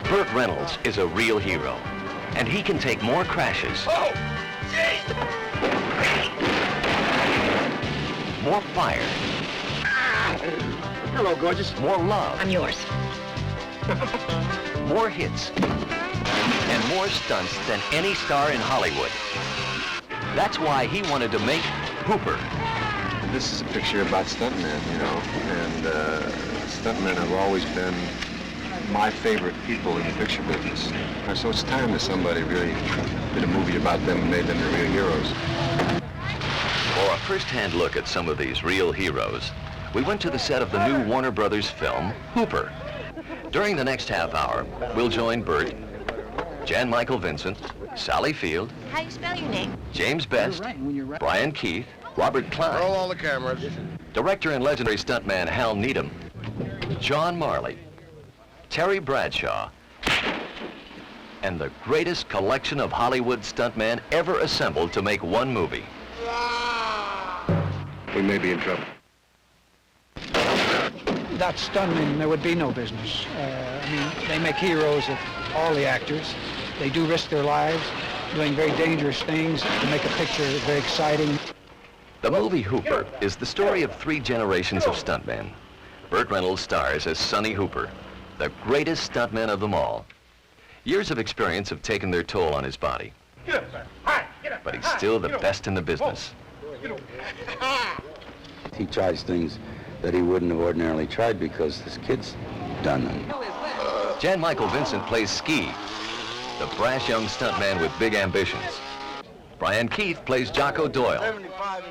Burt Reynolds is a real hero, and he can take more crashes, more fire, Hello, gorgeous. more love, I'm yours. more hits, and more stunts than any star in Hollywood. That's why he wanted to make Hooper. This is a picture about stuntmen, you know, and stuntmen have always been my favorite people in the picture business. So it's time that somebody really did a movie about them and made them the real heroes. For a first-hand look at some of these real heroes, we went to the set of the new Warner Brothers film, Hooper. During the next half hour, we'll join Burt, Jan Michael Vincent, Sally Field, How do you spell your name? James Best, Brian Keith, Robert Klein, Roll all the cameras. director and legendary stuntman Hal Needham, John Marley, Terry Bradshaw, and the greatest collection of Hollywood stuntmen ever assembled to make one movie. We may be in trouble. Without stuntmen, there would be no business. I mean, they make heroes of all the actors. They do risk their lives, doing very dangerous things to make a picture very exciting. The movie Hooper is the story of 3 generations of stuntmen. Burt Reynolds stars as Sonny Hooper, the greatest stuntman of them all. Years of experience have taken their toll on his body, but he's still the best in the business. He tries things that he wouldn't have ordinarily tried because his kid's done them. Jan Michael Vincent plays Ski, the brash young stuntman with big ambitions. Brian Keith plays Jocko Doyle,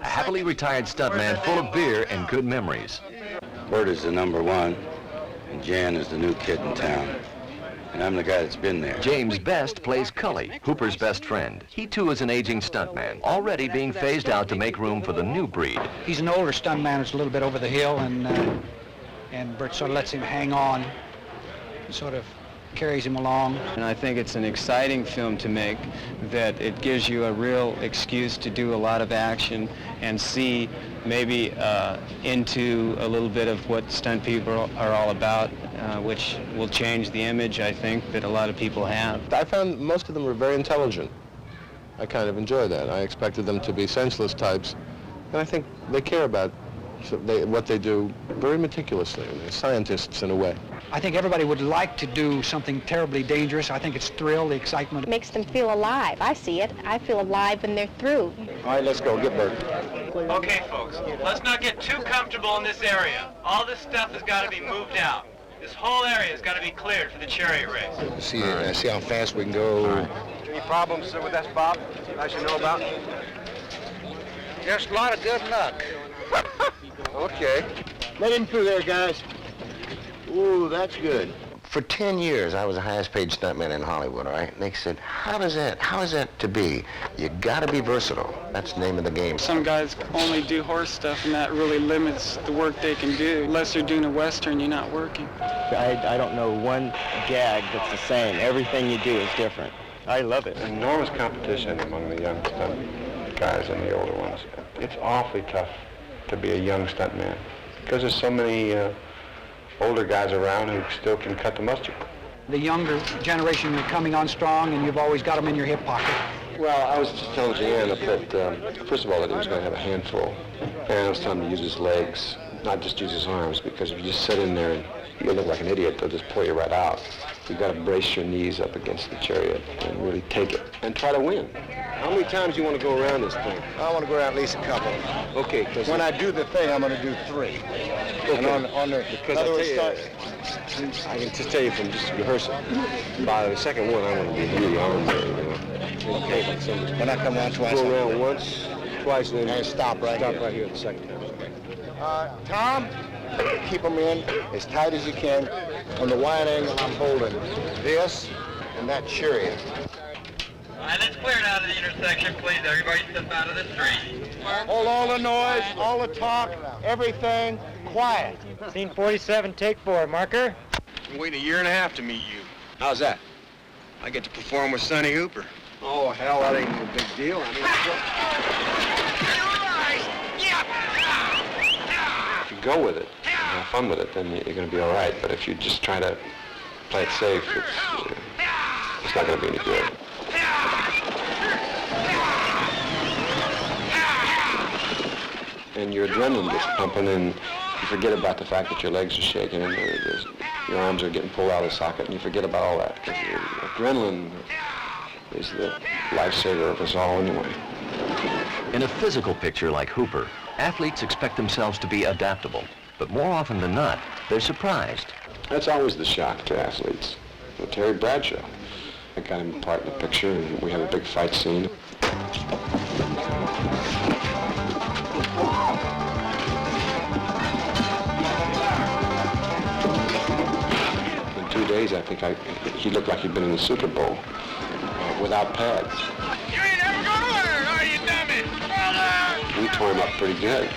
a happily retired stuntman full of beer and good memories. Burt is the #1, and Jan is the new kid in town. And I'm the guy that's been there. James Best plays Cully, Hooper's best friend. He too is an aging stuntman, already being phased out to make room for the new breed. He's an older stuntman who's a little bit over the hill, and Burt sort of lets him hang on, and sort of carries him along. And I think it's an exciting film to make, that it gives you a real excuse to do a lot of action and see maybe into a little bit of what stunt people are all about, which will change the image, I think, that a lot of people have. I found most of them were very intelligent. I kind of enjoy that. I expected them to be senseless types, and I think they care about what they do very meticulously. They're scientists in a way. I think everybody would like to do something terribly dangerous. I think it's thrill, the excitement. It makes them feel alive. I see it. I feel alive when they're through. All right, let's go. Get Burt. Okay, folks, let's not get too comfortable in this area. All this stuff has got to be moved out. This whole area has got to be cleared for the chariot race. See how fast we can go. Any problems with that, Bob, I should know about? Just a lot of good luck. Okay. Let him through there, guys. Ooh, that's good. For 10 years, I was the highest paid stuntman in Hollywood, all right? And they said, how is that to be? You gotta be versatile. That's the name of the game. Some guys only do horse stuff, and that really limits the work they can do. Unless they're doing a Western, you're not working. I don't know one gag that's the same. Everything you do is different. I love it. Enormous competition among the young stunt guys and the older ones. It's awfully tough to be a young stuntman because there's so many older guys around who still can cut the mustard. The younger generation are coming on strong, and you've always got them in your hip pocket. Well, I was just telling Jan that, first of all, that he was going to have a handful, and I was telling him to use his legs, not just use his arms, because if you just sit in there and you look like an idiot, they'll just pull you right out. You've got to brace your knees up against the chariot and really take it and try to win. How many times do you want to go around this thing? I want to go around at least a couple. Okay, because when I do the thing, I'm going to do 3. Okay. And on the, because I can just tell you from just rehearsal, by the second one, I want to be really on there, you know. Okay, like somebody. When I come around twice, go around once, twice, and then stop right here. Stop right here the second time. Tom, keep them in as tight as you can. On the wide angle, I'm holding this and that chariot. All right, let's clear it out of the intersection, please. Everybody step out of the street. Hold all the noise, all the talk, everything quiet. Scene 47, take 4. Marker. I'm waiting 1.5 years to meet you. How's that? I get to perform with Sonny Hooper. Oh, hell, that ain't no big deal. I mean, if you go with it, and have fun with it, then you're going to be all right. But if you just try to play it safe, it's not going to be any good. And your adrenaline gets pumping, and you forget about the fact that your legs are shaking and your arms are getting pulled out of the socket, and you forget about all that, because your adrenaline is the lifesaver of us all anyway. In a physical picture like Hooper, athletes expect themselves to be adaptable, but more often than not, they're surprised. That's always the shock to athletes. Terry Bradshaw, I got him part in the picture, and we have a big fight scene. In 2 days, I think he looked like he'd been in the Super Bowl without pads. You ain't ever gonna learn, are you, dummy? We tore him up pretty good.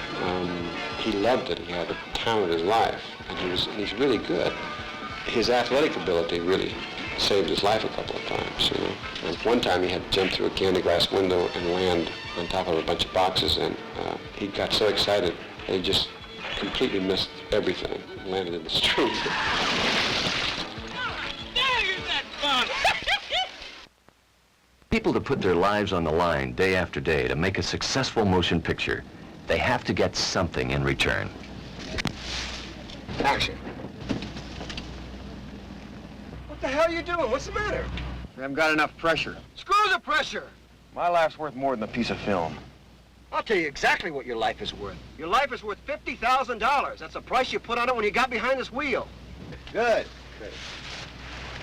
He loved it. He had the time of his life, and he's really good. His athletic ability really saved his life a couple of times, you know. And one time he had to jump through a candy glass window and land on top of a bunch of boxes, and he got so excited that he just completely missed everything and landed in the street. People to put their lives on the line day after day to make a successful motion picture, they have to get something in return. Action. What the hell are you doing? What's the matter? We haven't got enough pressure. Screw the pressure! My life's worth more than a piece of film. I'll tell you exactly what your life is worth. Your life is worth $50,000. That's the price you put on it when you got behind this wheel. Good. Good.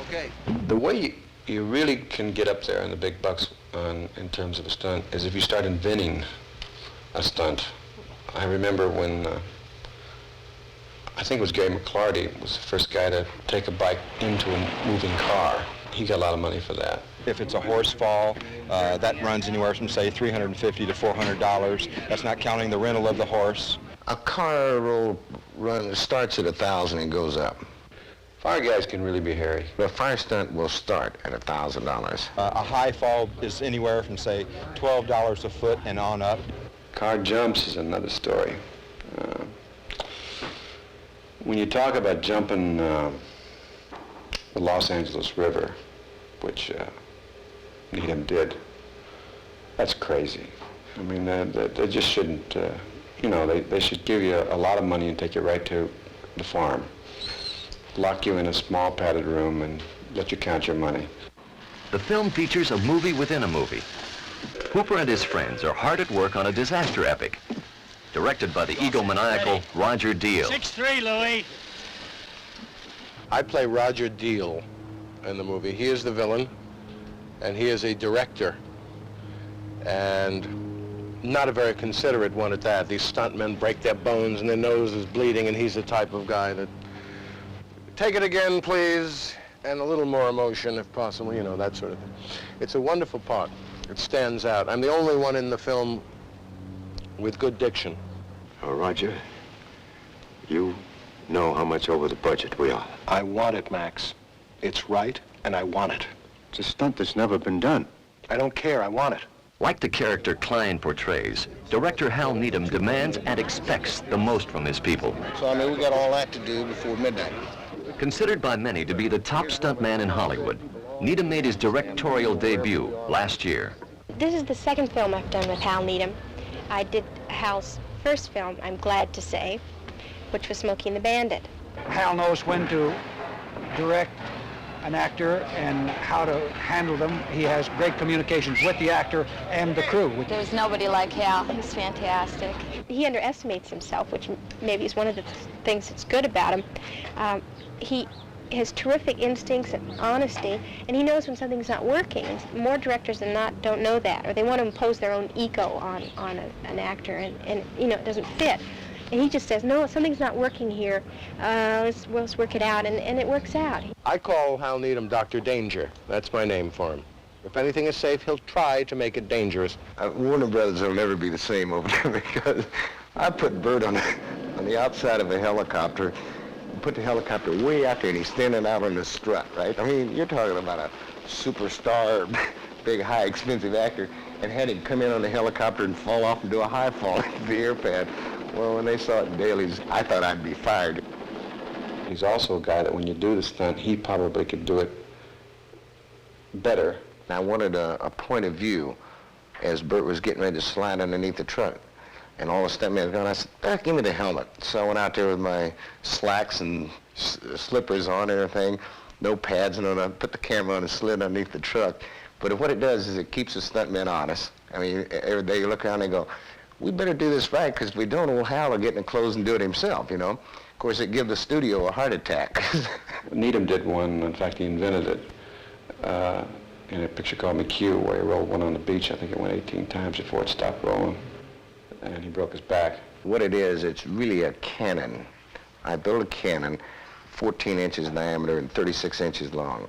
Okay. The way you really can get up there in the big bucks in terms of a stunt is if you start inventing a stunt. I remember when, I think it was Gary McClarty was the first guy to take a bike into a moving car. He got a lot of money for that. If it's a horse fall, that runs anywhere from, say, $350 to $400. That's not counting the rental of the horse. A car roll run starts at $1,000 and goes up. Fire guys can really be hairy. The fire stunt will start at $1,000. A high fall is anywhere from, say, $12 a foot and on up. Car jumps is another story. When you talk about jumping the Los Angeles River, which Needham did, that's crazy. I mean, they just shouldn't, you know, they should give you a lot of money and take you right to the farm. Lock you in a small padded room and let you count your money. The film features a movie within a movie. Hooper and his friends are hard at work on a disaster epic, directed by the egomaniacal Roger Deal. 6'3", Louis. I play Roger Deal in the movie. He is the villain, and he is a director, and not a very considerate one at that. These stuntmen break their bones and their nose is bleeding, and he's the type of guy that, take it again, please, and a little more emotion if possible, you know, that sort of thing. It's a wonderful part. It stands out. I'm the only one in the film with good diction. Oh, Roger, you know how much over the budget we are. I want it, Max. It's right, and I want it. It's a stunt that's never been done. I don't care. I want it. Like the character Klein portrays, director Hal Needham demands and expects the most from his people. So, I mean, we got all that to do before midnight. Considered by many to be the top stuntman in Hollywood, Needham made his directorial debut last year. This is the second film I've done with Hal Needham. I did Hal's first film, I'm glad to say, which was Smokey and the Bandit. Hal knows when to direct an actor and how to handle them. He has great communications with the actor and the crew. There's nobody like Hal. He's fantastic. He underestimates himself, which maybe is one of the things that's good about him. He has terrific instincts and honesty, and he knows when something's not working. And more directors than not don't know that, or they want to impose their own ego on an actor, and you know, it doesn't fit. And he just says, no, something's not working here. Let's work it out, and it works out. I call Hal Needham Dr. Danger. That's my name for him. If anything is safe, he'll try to make it dangerous. Warner Brothers will never be the same over there because I put Burt on the outside of a helicopter, put the helicopter way out there, and he's standing out on the strut, right? I mean, you're talking about a superstar, big, high, expensive actor, and had him come in on the helicopter and fall off and do a high fall into the air pad. Well, when they saw it in dailies, I thought I'd be fired. He's also a guy that when you do the stunt, he probably could do it better. I wanted a point of view as Burt was getting ready to slide underneath the truck. And all the stuntmen were going, I said, "Burt, give me the helmet." So I went out there with my slacks and slippers on and everything, no pads, and I put the camera on and slid underneath the truck. But what it does is it keeps the stuntmen honest. I mean, every day you look around and go, we better do this right, because if we don't, old Hal will get in the clothes and do it himself, you know. Of course, it gives the studio a heart attack. Needham did one, in fact, he invented it, in a picture called McHugh, where he rolled one on the beach. I think it went 18 times before it stopped rolling, and he broke his back. What it is, it's really a cannon. I built a cannon, 14 inches in diameter and 36 inches long.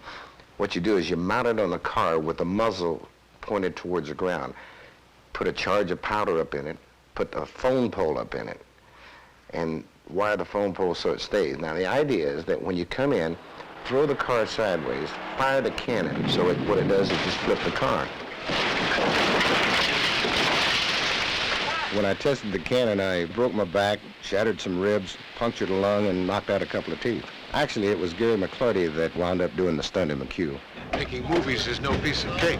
What you do is you mount it on the car with the muzzle pointed towards the ground. Put a charge of powder up in it, put a phone pole up in it, and wire the phone pole so it stays. Now the idea is that when you come in, throw the car sideways, fire the cannon, so what it does is just flip the car. When I tested the cannon, I broke my back, shattered some ribs, punctured a lung, and knocked out a couple of teeth. Actually, it was Gary McClurdy that wound up doing the stunt in McHugh. Making movies is no piece of cake.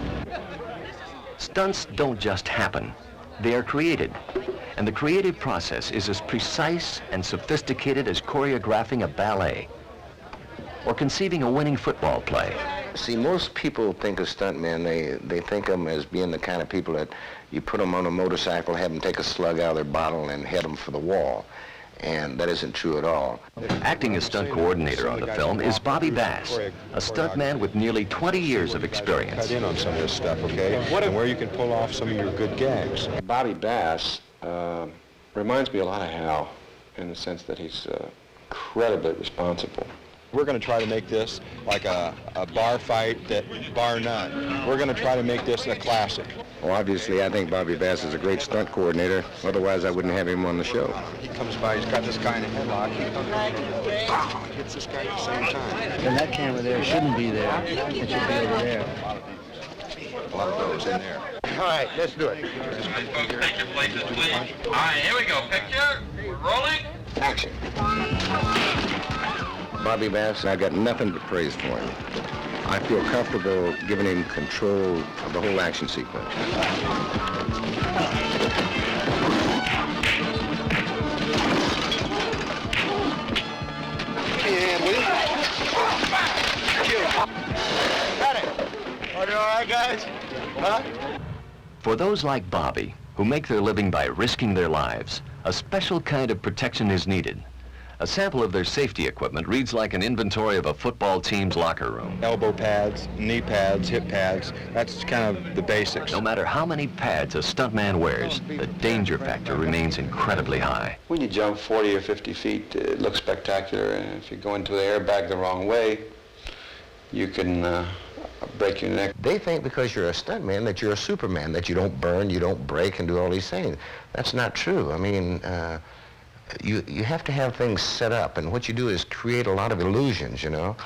Stunts don't just happen. They are created. And the creative process is as precise and sophisticated as choreographing a ballet or conceiving a winning football play. See, most people think of stuntmen, they think of them as being the kind of people that you put them on a motorcycle, have them take a slug out of their bottle and head them for the wall. And that isn't true at all. Acting as stunt coordinator on the film is Bobby Bass, a stuntman with nearly 20 years of experience. Cut in on some of this stuff, okay? And where you can pull off some of your good gags. Bobby Bass reminds me a lot of Hal in the sense that he's incredibly responsible. We're going to try to make this like a bar fight that bar none. We're going to try to make this a classic. Well, obviously, I think Bobby Bass is a great stunt coordinator. Otherwise, I wouldn't have him on the show. He comes by, he's got this guy in a headlock. He hits this guy at the same time. And that camera there shouldn't be there. It should be over there. A lot of those in there. All right, let's do it. Folks, take your places, please. All right, here we go. Picture. We're rolling. Action. Bobby Bass, I got nothing but praise for him. I feel comfortable giving him control of the whole action sequence. Give me a hand, will you? Got it. Are you all right, guys? Huh? For those like Bobby, who make their living by risking their lives, a special kind of protection is needed. A sample of their safety equipment reads like an inventory of a football team's locker room. Elbow pads, knee pads, hip pads, that's kind of the basics. No matter how many pads a stuntman wears, the danger factor remains incredibly high. When you jump 40 or 50 feet, it looks spectacular, and if you go into the airbag the wrong way, you can break your neck. They think because you're a stuntman that you're a Superman, that you don't burn, you don't break, and do all these things. That's not true. I mean, you have to have things set up, and what you do is create a lot of illusions, you know.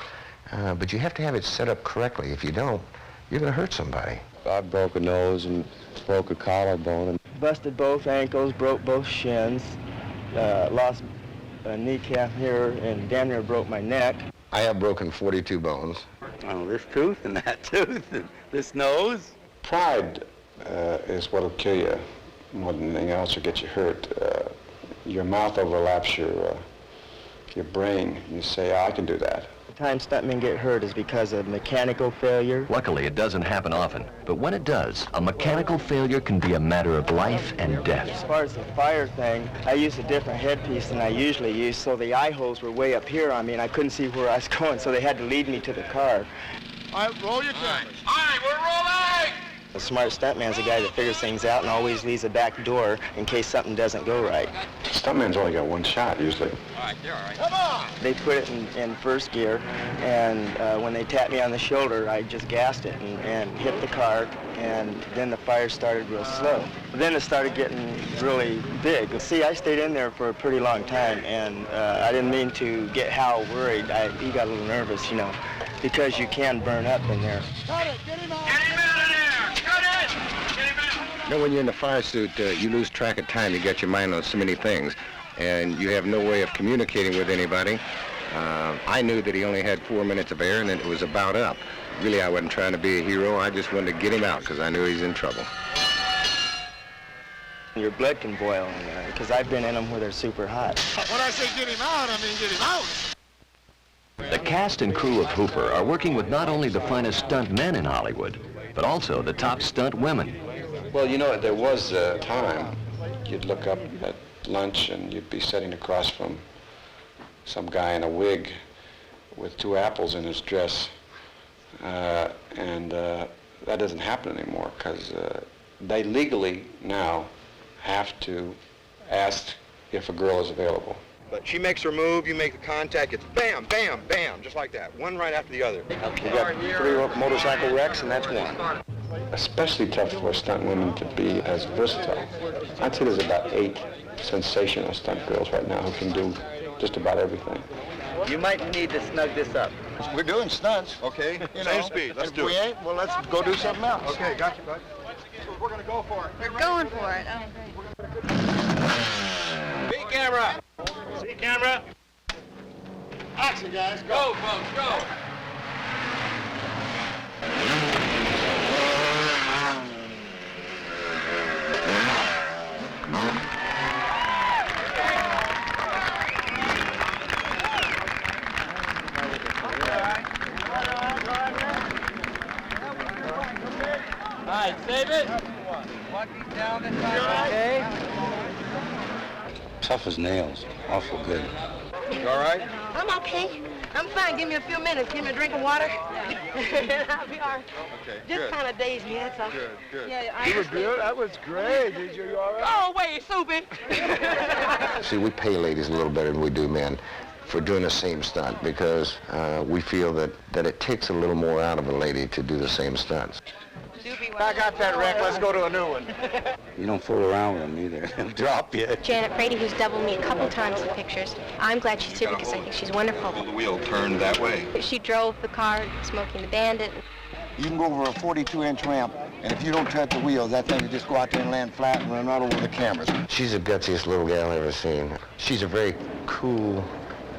But you have to have it set up correctly. If you don't, you're going to hurt somebody. I broke a nose and broke a collarbone. Busted both ankles, broke both shins, lost a kneecap here, and damn near broke my neck. I have broken 42 bones. Oh, this tooth and that tooth and this nose. Pride is what'll kill you more than anything else or get you hurt. Your mouth overlaps your brain. You say, oh, I can do that. The time stuntmen get hurt is because of mechanical failure. Luckily, it doesn't happen often, but when it does, a mechanical failure can be a matter of life and death. As far as the fire thing, I used a different headpiece than I usually use, so the eye holes were way up here on me, and I couldn't see where I was going, so they had to lead me to the car. All right, roll your cameras. All right, we're rolling! A smart stuntman's a guy that figures things out and always leaves a back door in case something doesn't go right. Stuntman's only got one shot, usually. All right, you're all right. Come on! They put it in first gear, and when they tapped me on the shoulder, I just gassed it and hit the car, and then the fire started real slow. Then it started getting really big. See, I stayed in there for a pretty long time, and I didn't mean to get Hal worried. He got a little nervous, you know, because you can burn up in there. Cut it! Get him out! Get him out of there! Cut it! Get him out! You know, when you're in the fire suit, you lose track of time. You got your mind on so many things, and you have no way of communicating with anybody. I knew that he only had 4 minutes of air and that it was about up. Really, I wasn't trying to be a hero. I just wanted to get him out because I knew he's in trouble. Your blood can boil, because I've been in them where they're super hot. When I say get him out, I mean get him out. The cast and crew of Hooper are working with not only the finest stunt men in Hollywood, but also the top stunt women. Well, you know, there was a time you'd look up at lunch and you'd be sitting across from some guy in a wig with 2 apples in his dress. That doesn't happen anymore because they legally now have to ask if a girl is available. But she makes her move, you make the contact, it's bam, bam, bam, just like that, one right after the other. We got 3 motorcycle wrecks, and that's 1. Especially tough for stunt women to be as versatile. I'd say there's about 8 sensational stunt girls right now who can do just about everything. You might need to snug this up. We're doing stunts, okay? Same speed, let's do it. If we ain't, well, let's go do something else. Okay, got you, bud. We're gonna go for it. We're going for it. Oh, great. Speed camera. See camera. Action, guys. Go, folks, go. All right, save it. Okay. Tough as nails. Awful good. You all right? I'm okay. I'm fine. Give me a few minutes. Give me a drink of water. And I'll be all right. Okay, Just good. kind of dazed me, that's all. Good, good. Yeah, You were good. That was great. Did you all right? Go away, stupid. See, we pay ladies a little better than we do men for doing the same stunt because we feel that it takes a little more out of a lady to do the same stunts. I got that wreck. Let's go to a new one. You don't fool around with them either. They'll drop you. Janet Brady, who's doubled me a couple times in pictures. I'm glad she's here because I think she's wonderful. The wheel turned that way. She drove the car, Smoking the Bandit. You can go over a 42-inch ramp, and if you don't touch the wheels, that thing will just go out there and land flat and run right over the cameras. She's the gutsiest little gal I've ever seen. She's a very cool,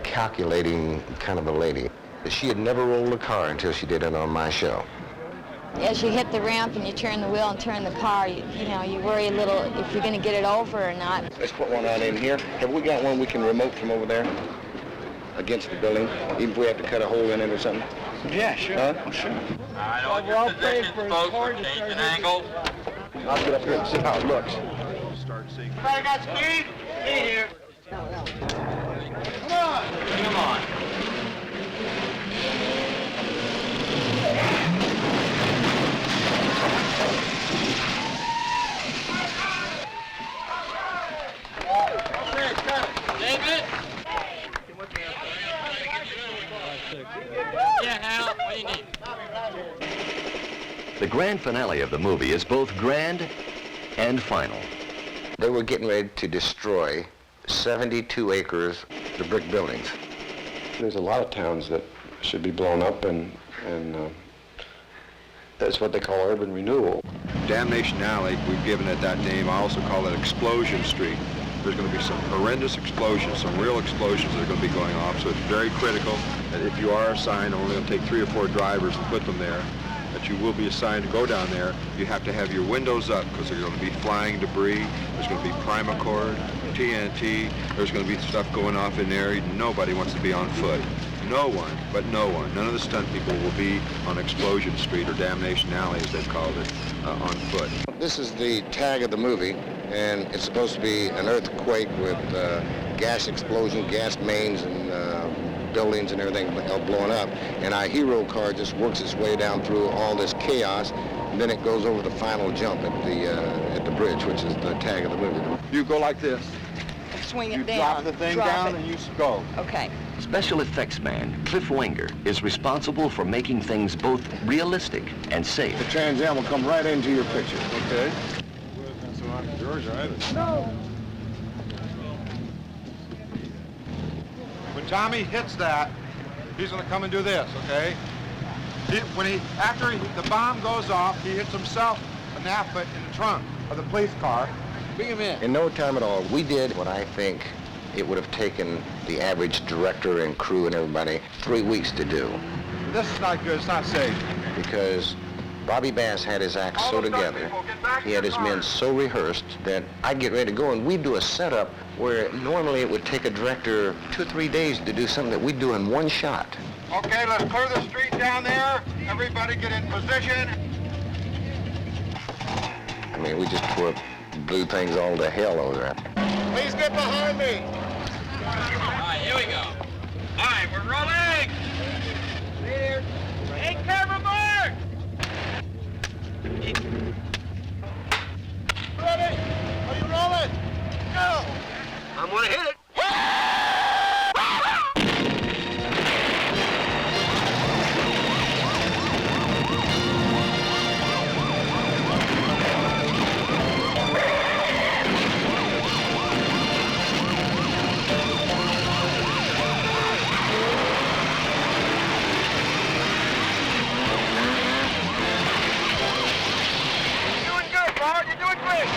calculating kind of a lady. She had never rolled a car until she did it on my show. As you hit the ramp and you turn the wheel and turn the car, you worry a little if you're going to get it over or not. Let's put one on in here. Have we got one we can remote from over there against the building, even if we have to cut a hole in it or something? Yeah, sure. Huh? Oh, sure. All right, on your positions, folks. We're changing angles. I'll get up here and see how it looks. Everybody got speed? Speed here. Come on. Come on. David? Yeah, Hal, what do you need? The grand finale of the movie is both grand and final. They were getting ready to destroy 72 acres of brick buildings. There's a lot of towns that should be blown up, and that's what they call urban renewal. Damnation Alley, we've given it that name. I also call it Explosion Street. There's going to be some horrendous explosions, some real explosions that are going to be going off, so it's very critical that if you are assigned, I'm only going to take 3 or 4 drivers and put them there, that you will be assigned to go down there. You have to have your windows up because there's going to be flying debris, there's going to be primacord, TNT, there's going to be stuff going off in there. Nobody wants to be on foot. No one, but no one. None of the stunt people will be on Explosion Street, or Damnation Alley as they've called it, on foot. This is the tag of the movie, and it's supposed to be an earthquake with gas explosion, gas mains, and buildings and everything blowing up. And our hero car just works its way down through all this chaos, and then it goes over the final jump at the bridge, which is the tag of the movie. You go like this. Swing it You down. drop the thing down and you go. Okay. Special effects man Cliff Wenger is responsible for making things both realistic and safe. The Trans Am will come right into your picture. Okay. That's not Georgia either. No. When Tommy hits that, he's going to come and do this, okay? After the bomb goes off, he hits himself a nappa in the trunk of the police car. Bring him in. In no time at all, we did what I think it would have taken the average director and crew and everybody 3 weeks to do. This is not good. It's not safe. Because Bobby Bass had his act so together, he had his men so rehearsed that I'd get ready to go and we'd do a setup where normally it would take a director 2 or 3 days to do something that we'd do in one shot. Okay, let's clear the street down there. Everybody get in position. I mean, we just blew things all to hell over there. Please get behind me. All right, here we go. All right, we're rolling. Take cover, Burt! Ready? Are you rolling? Go! I'm gonna hit it. You're doing great!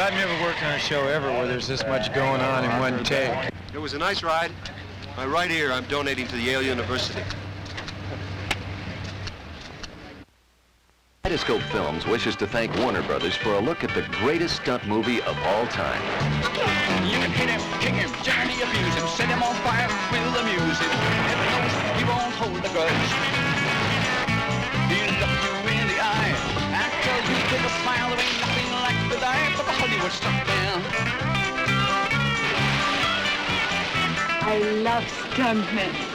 I've never worked on a show ever where there's this much going on in one take. It was a nice ride. My right ear I'm donating to Yale University. Kaleidoscope Films wishes to thank Warner Brothers for a look at the greatest stunt movie of all time. You can hit him, kick him, gently abuse him, set him on fire, we'll amuse him. Never knows he won't hold a grudge. He'll look you in the eye, after you take a smile, there ain't nothing like the life of a Hollywood stuntman. I love stuntmen.